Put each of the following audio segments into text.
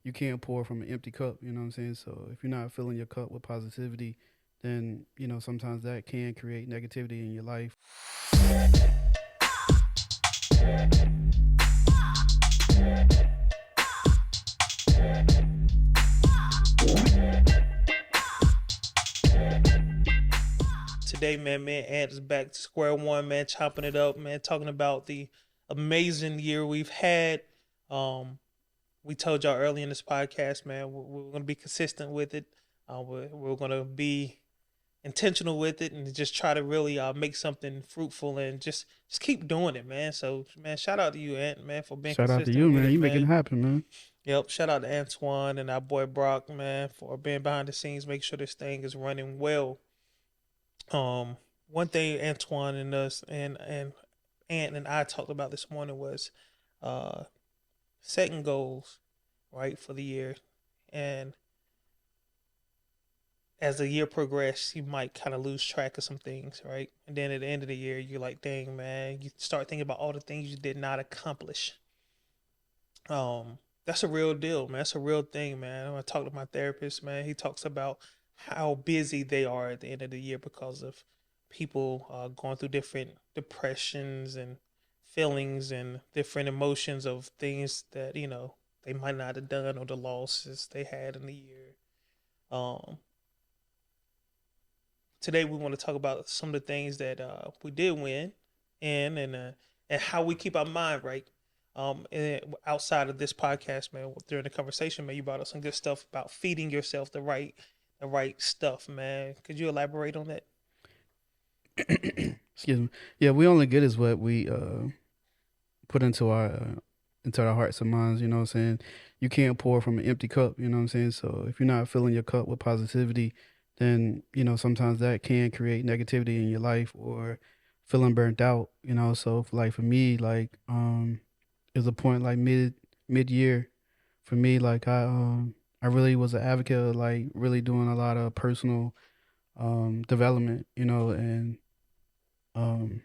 you can't pour from an empty cup, you know what I'm saying? So if you're not filling your cup with positivity, then, sometimes that can create negativity in your life. Today, man, Ant is back to square one, man, chopping it up, man, talking about the amazing year we've had. Um, we told y'all early in this podcast, man, we're going to be consistent with it. We're going to be intentional with it and just try to really make something fruitful and just keep doing it, man. So, man, shout out to you, Ant, man, for being Shout out to consistent you, with man. it, You making man. it happen, man. Yep. Shout out to Antoine and our boy Brock, man, for being behind the scenes, make sure this thing is running well. Um, One thing Antoine and us and Ant and I talked about this morning was uh setting goals, right, for the year. And as the year progresses, you might kind of lose track of some things, right? And then at the end of the year, you're like, dang, man, you start thinking about all the things you did not accomplish. That's a real deal, man. That's a real thing, man. When I talk to my therapist, man, he talks about how busy they are at the end of the year because of people going through different depressions and feelings and different emotions of things that they might not have done or the losses they had in the year. Um, Today we want to talk about some of the things that we did win, and how we keep our mind right. And outside of this podcast, man, during the conversation, man, you brought up some good stuff about feeding yourself the right stuff, man. Could you elaborate on that? Excuse me. Yeah, we only get is what we put into our hearts and minds, you know what I'm saying? You can't pour from an empty cup, you know what I'm saying? So if you're not filling your cup with positivity, then, sometimes that can create negativity in your life or feeling burnt out, So like for me, like there's a point like mid year for me, like I really was an advocate of like really doing a lot of personal development, and um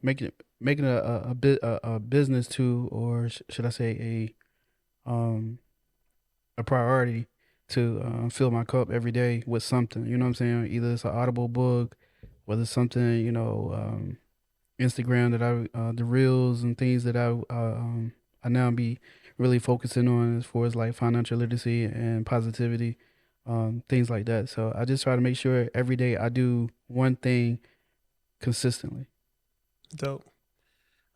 making a business too, or should I say a priority to fill my cup every day with something. You know what I'm saying? Either it's an audible book, whether it's something Instagram that the reels and things that I now be really focusing on as far as like financial literacy and positivity, things like that. So I just try to make sure every day I do one thing consistently. Dope.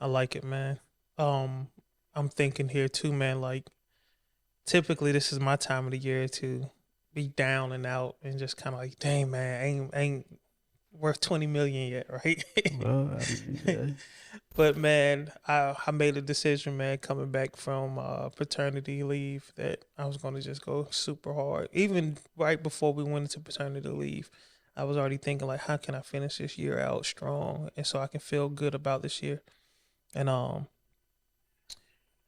I like it, man. Um, I'm thinking here too, man. Like typically, this is my time of the year to be down and out and just kind of like, dang, man, ain't worth 20 million yet, right? Well, I mean, yeah. But man, I made a decision, man, coming back from paternity leave that I was gonna just go super hard. Even right before we went into paternity leave, I was already thinking like, how can I finish this year out strong, and so I can feel good about this year. And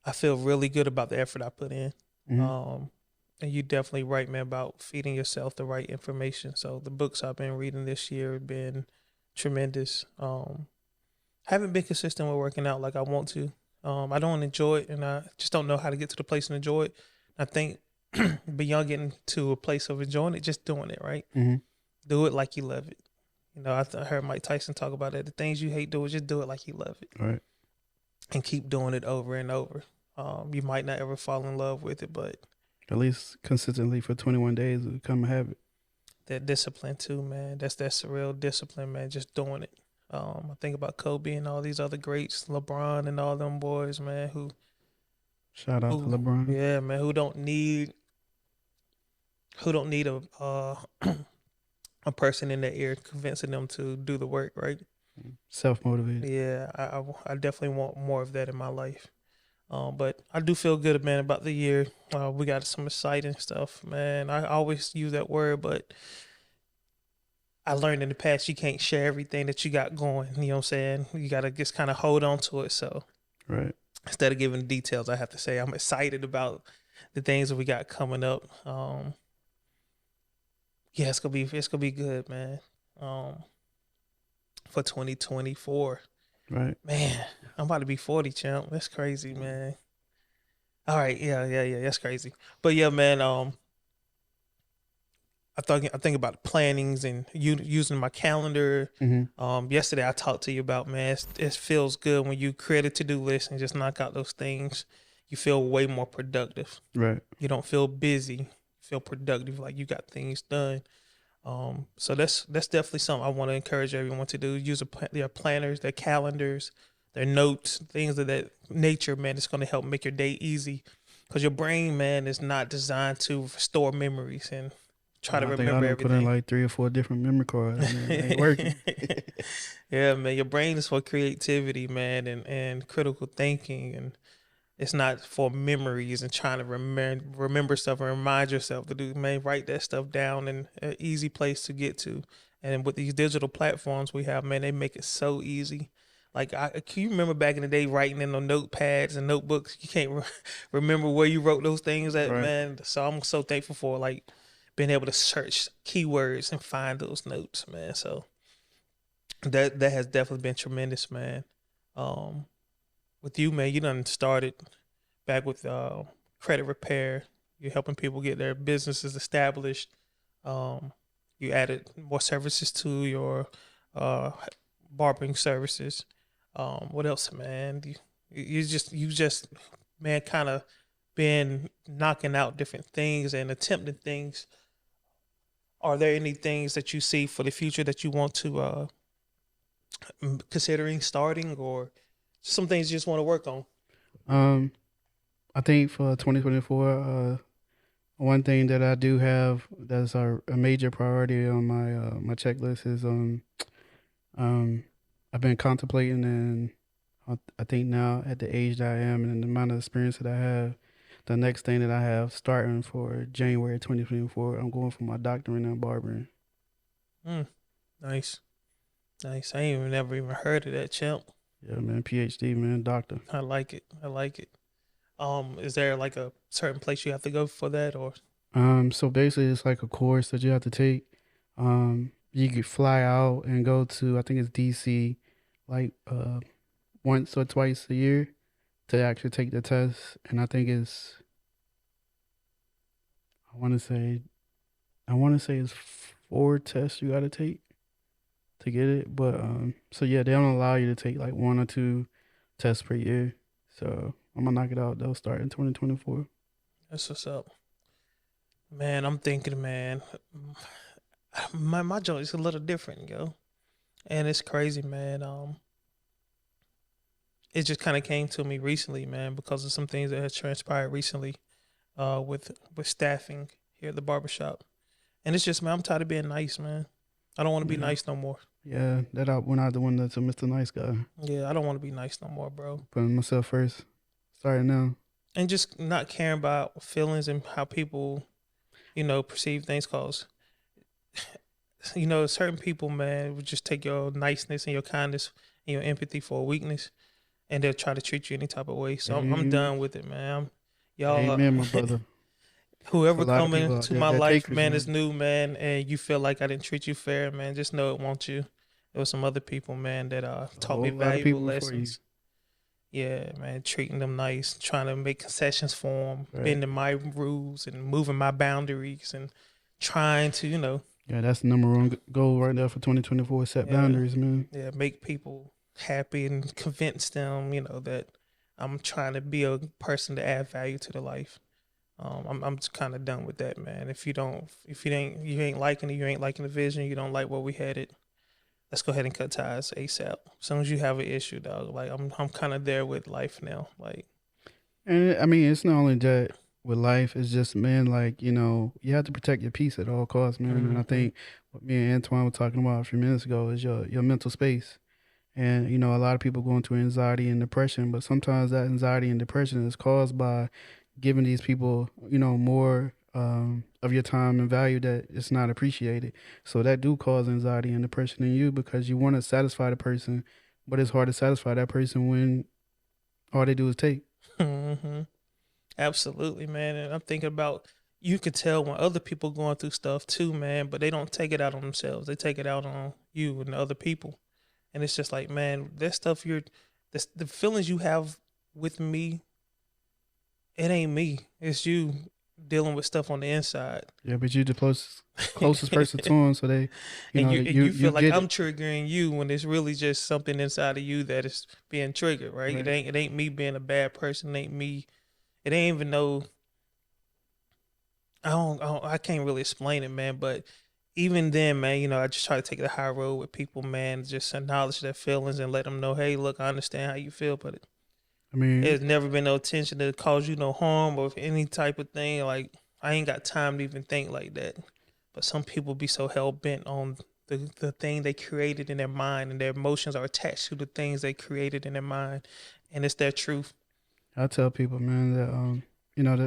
I feel really good about the effort I put in. Mhm. Um, and you definitely right, man, about feeding yourself the right information. So the books I've been reading this year have been tremendous. Haven't been consistent with working out like I want to. I don't enjoy it, and I just don't know how to get to the place and enjoy it. I think beyond getting to a place of enjoying it, just doing it right. Mhm. Do it like you love it. I heard Mike Tyson talk about it. The things you hate doing, just do it like you love it, All right. and keep doing it over and over. You might not ever fall in love with it, but At least consistently for 21 days will become a habit. that discipline too, man. That's a real discipline, man. Just doing it. I think about Kobe and all these other greats, LeBron and all them boys, man, Shout out to who LeBron. yeah, man, who don't need a person in their ear convincing them to do the work, right? Self motivated. Yeah, I definitely want more of that in my life. But I do feel good, man, about the year. We got some exciting stuff, man. I always use that word, but I learned in the past you can't share everything that you got going. You know what I'm saying? You gotta just kind of hold on to it. So Right. instead of giving details, I have to say I'm excited about the things that we got coming up. Yeah, it's gonna be good, man. Um, for 2024, Right. man, I'm about to be 40, champ. That's crazy, man. All right, yeah. That's crazy. But yeah, man. I think about plannings and using my calendar. Hmm. Yesterday I talked to you about, man. It feels good when you create a to do list and just knock out those things. You feel way more productive. Right. You don't feel busy. You feel productive, like you got things done. So that's definitely something I want to encourage everyone to do. Use their planners, their calendars, their notes, things of that nature, man. It's going to help make your day easy, because your brain, man, is not designed to store memories and try to I think I remember done put in everything. like 3 or 4 different memory cards, and it ain't working. Yeah, man. Your brain is for creativity, man, and critical thinking, and it's not for memories and trying to remember stuff and remind yourself to do. Man, write that stuff down in an easy place to get to. And with these digital platforms we have, man, they make it so easy. Like, can you remember back in the day writing in the notepads and notebooks? You can't remember where you wrote those things at, Right. man. So I'm so thankful for like being able to search keywords and find those notes, man. So that has definitely been tremendous, man. Um, with you, man, you done started back with credit repair. You're helping people get their businesses established. Um, you added more services to your uh, barbering services. What else, man? You just man, kind of been knocking out different things and attempting things. Are there any things that you see for the future that you want to considering starting, or some things you just want to work on? Um, I think for 2024, one thing that I do have that's a major priority on my checklist is um I've been contemplating, and I think now at the age that I am and the amount of experience that I have, the next thing that I have starting for January 2024, I'm going for my doctorate in barbering. Mm, nice, nice. I ain't even never even heard of that, champ. Yeah, man, PhD, man, doctor. I like it. I like it. Is there like a certain place you have to go for that, or? So basically, it's like a course that you have to take. You could fly out and go to, I think it's DC, like once or twice a year to actually take the test. And I think I want to say, I want to say it's 4 tests you got to take to get it. But so yeah, they don't allow you to take like 1 or 2 tests per year. So I'm gonna knock it out. They'll start in 2024. That's what's up, man. I'm thinking, man. My joint is a little different, yo, and it's crazy, man. It just kind of came to me recently, man, because of some things that has transpired recently, with staffing here at the barbershop, and it's just, man, I'm tired of being nice, man. I don't want to be Yeah, nice no more. yeah. That I went out the window to Mr. Nice Guy, Yeah, I don't want to be nice no more, bro. putting myself first. Starting now. And just not caring about feelings and how people, perceive things. Cause, certain people, man, would just take your niceness and your kindness and your empathy for a weakness, and they'll try to treat you any type of way. So I'm Amen. done with it, man. Y'all, Amen, my brother. It's a whoever lot of coming people out to there my that life, takers, man, is man. new, man, and you feel like I didn't treat you fair, man. Just know it won't you. There was some other people, man, that A taught me whole lot of valuable people before you. lessons. Yeah, man, treating them nice, trying to make concessions for them, Right. bending my rules and moving my boundaries and trying to, Yeah, that's the number one goal right there for 2024. Set yeah, boundaries, man. yeah, make people happy and convince them, that I'm trying to be a person to add value to their life. I'm just kind of done with that, man. If you ain't liking it, you ain't liking the vision, you don't like where we headed. Let's go ahead and cut ties ASAP. As soon as you have an issue, dog, like I'm kind of there with life now. Like, And I mean, it's not only that with life. It's just, man, like, you have to protect your peace at all costs, man. And I hmm think what me and Antoine were talking about a few minutes ago is your mental space. And a lot of people going through anxiety and depression, but sometimes that anxiety and depression is caused by giving these people, more of your time and value that it's not appreciated. So that do cause anxiety and depression in you because you want to satisfy the person, but it's hard to satisfy that person when all they do is take. hmm absolutely, man. And I'm thinking about, you could tell when other people going through stuff too, man, but they don't take it out on themselves. They take it out on you and the other people. And it's just like, man, that stuff the feelings you have with me, it ain't me. It's you dealing with stuff on the inside. Yeah, but you the closest person to them, so they, And you you feel like get I'm it. triggering you when it's really just something inside of you that is being triggered, right? Right. It ain't me being a bad person. It ain't me. It ain't even no. I can't really explain it, man. But even then, man, I just try to take the high road with people, man. Just acknowledge their feelings and let them know, hey, look, I understand how you feel, but I mean, there's never been no intention to cause you no harm or any type of thing. Like, I ain't got time to even think like that. But some people be so hell bent on the thing they created in their mind, and their emotions are attached to the things they created in their mind, and it's their truth. I tell people, man, that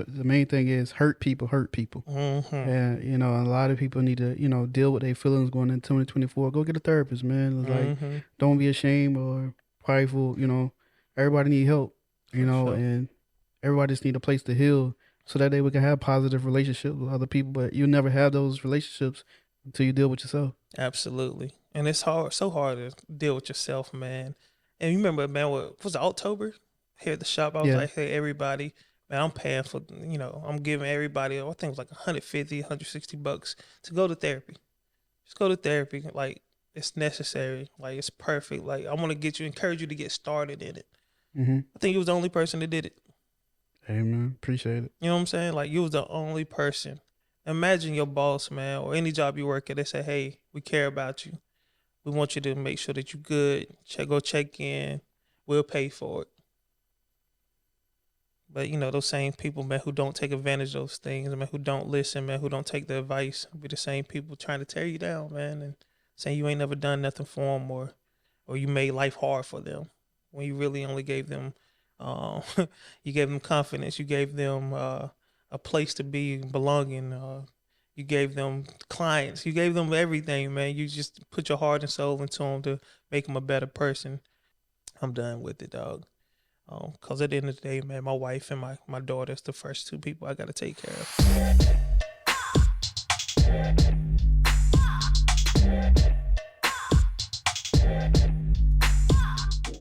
the main thing is hurt people hurt people. Mm-hmm. And a lot of people need to deal with their feelings going into 2024. Go get a therapist, man. It's like, Mm-hmm. don't be ashamed or prideful. Everybody need help. For sure. And everybody just need a place to heal, so that we can have positive relationships with other people. But you never have those relationships until you deal with yourself. Absolutely. And it's hard, so hard to deal with yourself, man. And you remember, man, what was it, October? Here at the shop, I was Yeah. like, hey, everybody, man, I'm paying for, I'm giving everybody, I think it was like $150, $160 to go to therapy. Just go to therapy. Like, it's necessary. Like, it's perfect. Like, I want to encourage you to get started in it. Mm-hmm. I think you was the only person that did it. Hey, man, appreciate it. You know what I'm saying? Like, you was the only person. Imagine your boss, man, or any job you work at, they say, hey, we care about you. We want you to make sure that you're good. Go check in. We'll pay for it. But those same people, man, who don't take advantage of those things, man, who don't listen, man, who don't take the advice, be the same people trying to tear you down, man, and saying you ain't never done nothing for them, or you made life hard for them, when you really only gave them, you gave them confidence, you gave them a place to be belonging, you gave them clients, you gave them everything, man. You just put your heart and soul into them to make them a better person. I'm done with it, dog. Cause at the end of the day, man, my wife and my daughter is the first two people I gotta take care of.